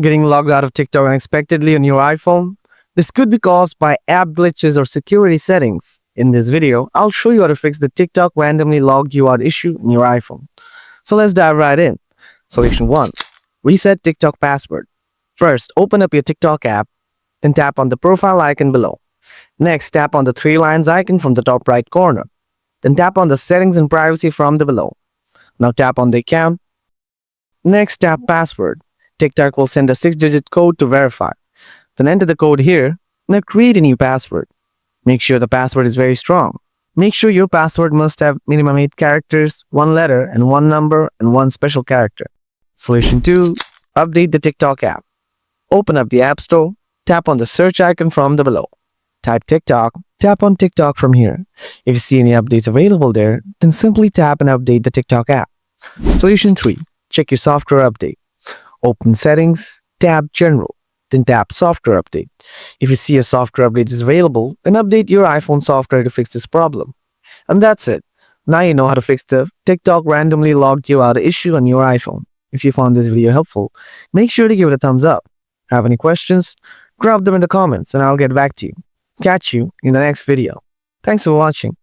Getting logged out of TikTok unexpectedly on your iPhone? This could be caused by app glitches or security settings. In this video, I'll show you how to fix the TikTok randomly logged you out issue in your iPhone. So let's dive right in. Solution 1. Reset TikTok password. First, open up your TikTok app, then tap on the profile icon below. Next, tap on the three lines icon from the top right corner. Then tap on the settings and privacy from the below. Now tap on the account. Next, tap password. TikTok will send a 6-digit code to verify. Then enter the code here. Now create a new password. Make sure the password is very strong. Make sure your password must have minimum 8 characters, 1 letter, and 1 number, and 1 special character. Solution 2. Update the TikTok app. Open up the App Store. Tap on the search icon from the below. Type TikTok. Tap on TikTok from here. If you see any updates available there, then simply tap and update the TikTok app. Solution 3. Check your software update. Open Settings, tap General, then tap Software Update. If you see a software update is available, then update your iPhone software to fix this problem. And that's it. Now you know how to fix the TikTok randomly logged you out issue on your iPhone. If you found this video helpful, make sure to give it a thumbs up. Have any questions? Drop them in the comments and I'll get back to you. Catch you in the next video. Thanks for watching.